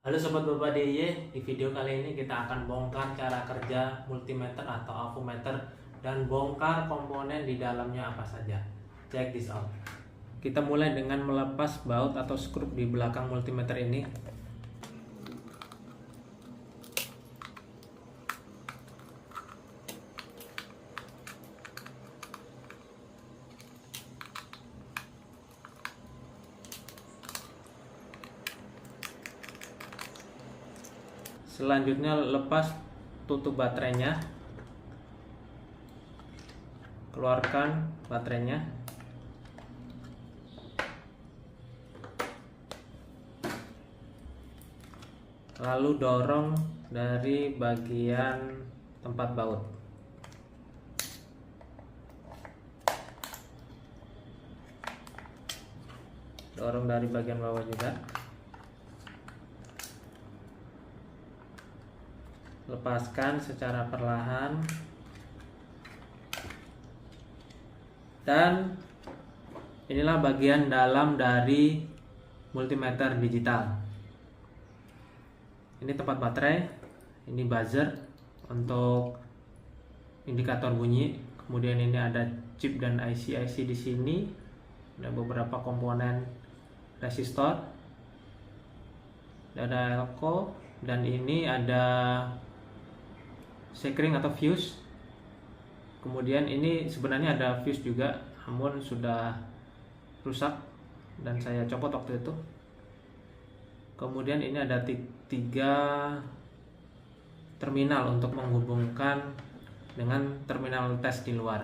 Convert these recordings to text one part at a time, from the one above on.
Halo Sobat Bapak DIY, di video kali ini kita akan bongkar cara kerja multimeter atau avometer dan bongkar komponen di dalamnya apa saja. Check this out. Kita mulai dengan melepas baut atau skrup di belakang multimeter ini. Selanjutnya lepas tutup baterainya, keluarkan baterainya, lalu dorong dari bagian tempat baut. Dorong dari bagian bawah juga. Lepaskan secara perlahan, dan inilah bagian dalam dari multimeter digital. Ini tempat baterai, ini buzzer untuk indikator bunyi, kemudian ini ada chip dan IC di sini, ada beberapa komponen resistor, ada elko, dan ini ada sekring atau fuse. Kemudian ini sebenarnya ada fuse juga, namun sudah rusak dan saya copot waktu itu. Kemudian ini ada tiga terminal untuk menghubungkan dengan terminal tes di luar.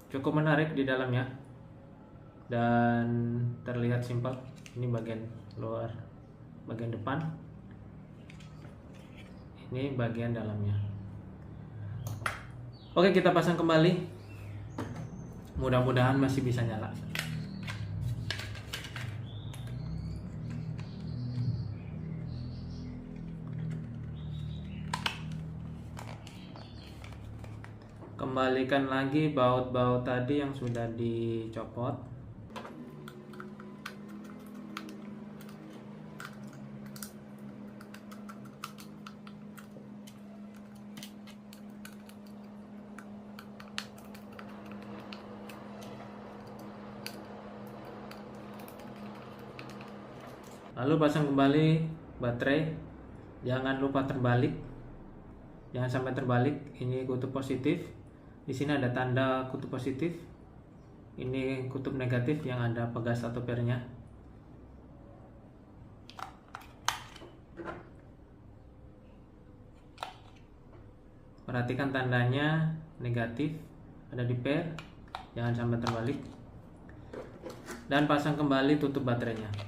Cukup menarik di dalamnya dan terlihat simpel. Ini bagian luar, bagian depan. Ini bagian dalamnya. Oke, kita pasang kembali. Mudah-mudahan masih bisa nyala. Kembalikan lagi baut-baut tadi yang sudah dicopot. Lalu pasang kembali baterai. Jangan lupa terbalik. Jangan sampai terbalik. Ini kutub positif. Di sini ada tanda kutub positif. Ini kutub negatif yang ada pegas atau pernya. Perhatikan tandanya negatif, ada di pair. Jangan sampai terbalik. Dan pasang kembali tutup baterainya.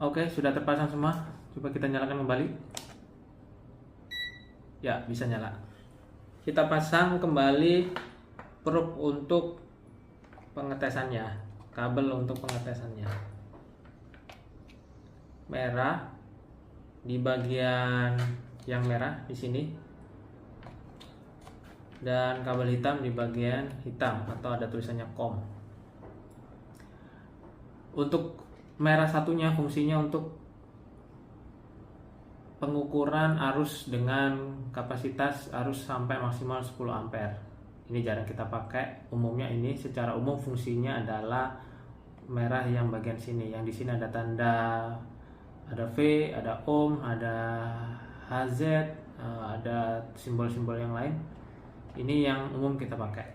Oke, sudah terpasang semua. Coba kita nyalakan kembali. Ya, bisa nyala. Kita pasang kembali probe untuk pengetesannya, kabel untuk pengetesannya. Merah di bagian yang merah di sini, dan kabel hitam di bagian hitam atau ada tulisannya COM. Untuk merah satunya fungsinya untuk pengukuran arus dengan kapasitas arus sampai maksimal 10 ampere. Ini jarang kita pakai. Umumnya ini secara umum fungsinya adalah merah yang bagian sini. Yang di sini ada tanda, ada V, ada ohm, ada HZ, ada simbol-simbol yang lain. Ini yang umum kita pakai.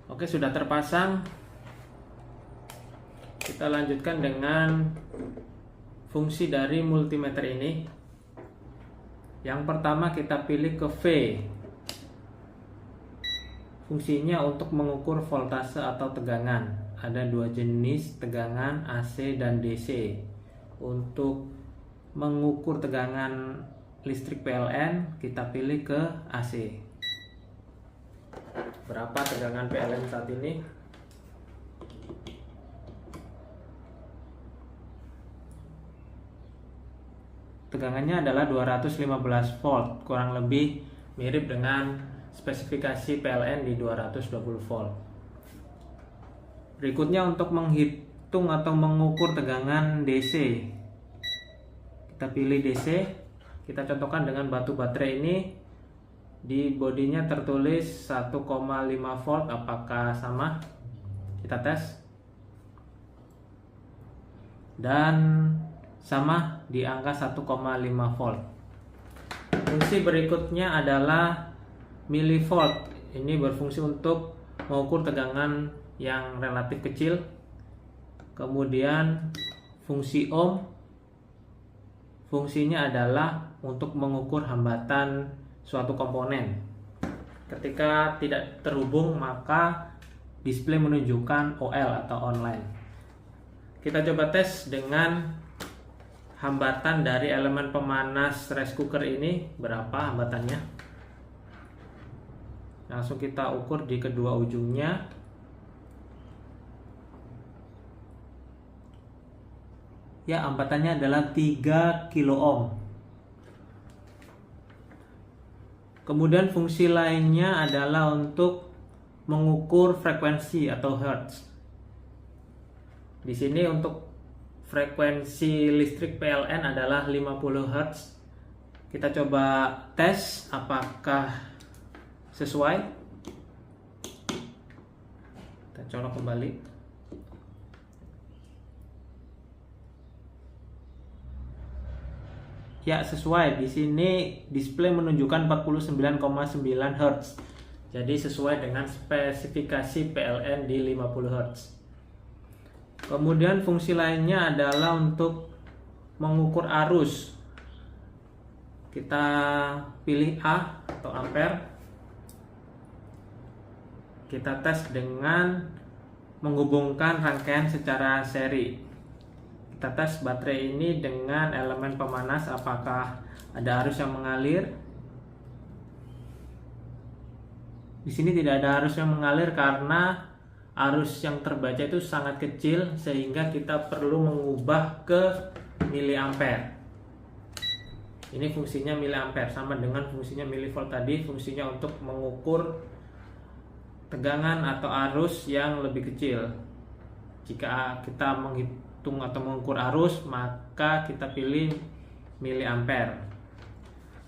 Oke, sudah terpasang. Kita lanjutkan dengan fungsi dari multimeter ini. Yang pertama kita pilih ke V. Fungsinya untuk mengukur voltase atau tegangan. Ada dua jenis tegangan, AC dan DC. Untuk mengukur tegangan listrik PLN, kita pilih ke AC. Berapa tegangan PLN saat ini? tegangannya adalah 215 volt, kurang lebih mirip dengan spesifikasi PLN di 220 volt. Berikutnya untuk menghitung atau mengukur tegangan DC. Kita pilih DC, kita contohkan dengan batu baterai ini. Di bodinya tertulis 1,5 volt, apakah sama? Kita tes. Dan sama di angka 1,5 volt. Fungsi berikutnya adalah milivolt. Ini berfungsi untuk mengukur tegangan yang relatif kecil. Kemudian fungsi ohm, fungsinya adalah untuk mengukur hambatan suatu komponen. Ketika tidak terhubung, maka display menunjukkan OL atau online. Kita coba tes dengan hambatan dari elemen pemanas rice cooker ini, berapa hambatannya. Langsung kita ukur di kedua ujungnya. Ya, hambatannya adalah 3 kilo ohm. Kemudian fungsi lainnya adalah untuk mengukur frekuensi atau hertz. Di sini untuk frekuensi listrik PLN adalah 50 Hz. Kita coba tes apakah sesuai. Kita colok kembali. Ya, sesuai. Di sini display menunjukkan 49,9 Hz. Jadi sesuai dengan spesifikasi PLN di 50 Hz. Kemudian fungsi lainnya adalah untuk mengukur arus. Kita pilih A atau ampere. Kita tes dengan menghubungkan rangkaian secara seri. Kita tes baterai ini dengan elemen pemanas, apakah ada arus yang mengalir. Di sini tidak ada arus yang mengalir karena arus yang terbaca itu sangat kecil, sehingga kita perlu mengubah ke miliampere. Ini fungsinya miliampere, sama dengan fungsinya milivolt tadi. Fungsinya untuk mengukur tegangan atau arus yang lebih kecil. Jika kita menghitung atau mengukur arus, maka kita pilih miliampere.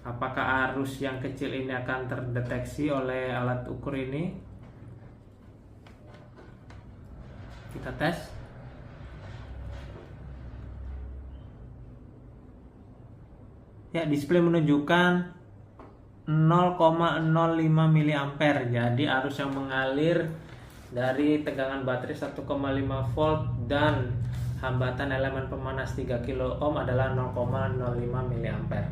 Apakah arus yang kecil ini akan terdeteksi oleh alat ukur ini? Kita tes. Ya, display menunjukkan 0,05 miliampere. Jadi arus yang mengalir dari tegangan baterai 1,5 volt dan hambatan elemen pemanas 3 kilo ohm adalah 0,05 miliampere.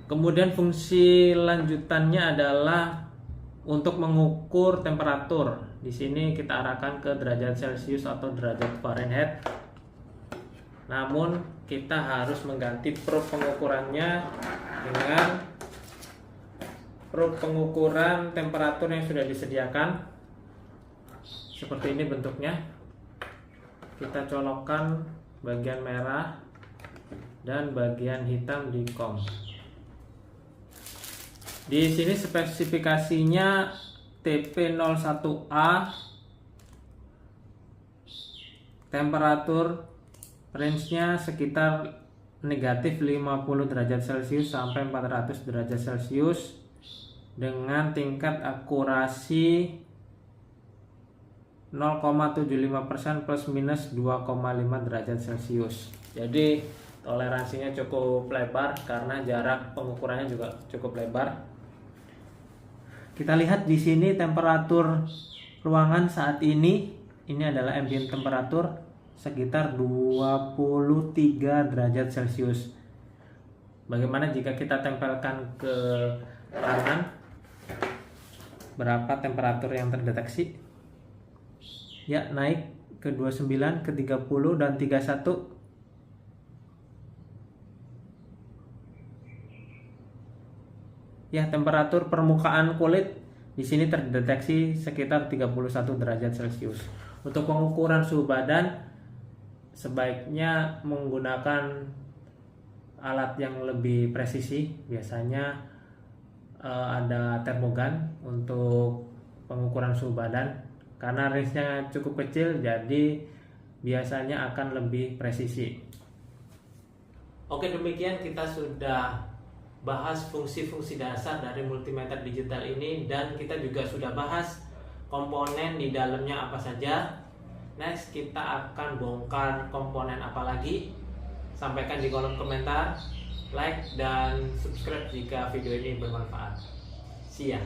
Kemudian fungsi lanjutannya adalah untuk mengukur temperatur. Di sini kita arahkan ke derajat Celcius atau derajat Fahrenheit. Namun kita harus mengganti probe pengukurannya dengan probe pengukuran temperatur yang sudah disediakan. Seperti ini bentuknya. Kita colokkan bagian merah dan bagian hitam di kom. Di sini spesifikasinya TP01A, temperatur range-nya sekitar negatif 50 derajat Celcius sampai 400 derajat Celcius dengan tingkat akurasi 0,75% plus minus 2,5 derajat Celcius. Jadi toleransinya cukup lebar karena jarak pengukurannya juga cukup lebar. Kita lihat di sini temperatur ruangan saat ini adalah ambient temperatur sekitar 23 derajat Celcius. Bagaimana jika kita tempelkan ke tangan? Berapa temperatur yang terdeteksi? Ya, naik ke 29, ke 30 dan 31. Ya, temperatur permukaan kulit di sini terdeteksi sekitar 31 derajat Celcius. Untuk pengukuran suhu badan sebaiknya menggunakan alat yang lebih presisi. Biasanya ada termogan untuk pengukuran suhu badan, karena range-nya cukup kecil jadi biasanya akan lebih presisi. Oke, demikian kita sudah bahas fungsi-fungsi dasar dari multimeter digital ini, dan kita juga sudah bahas komponen di dalamnya apa saja. Next, kita akan bongkar komponen apa lagi. Sampaikan di kolom komentar, like dan subscribe jika video ini bermanfaat. See ya.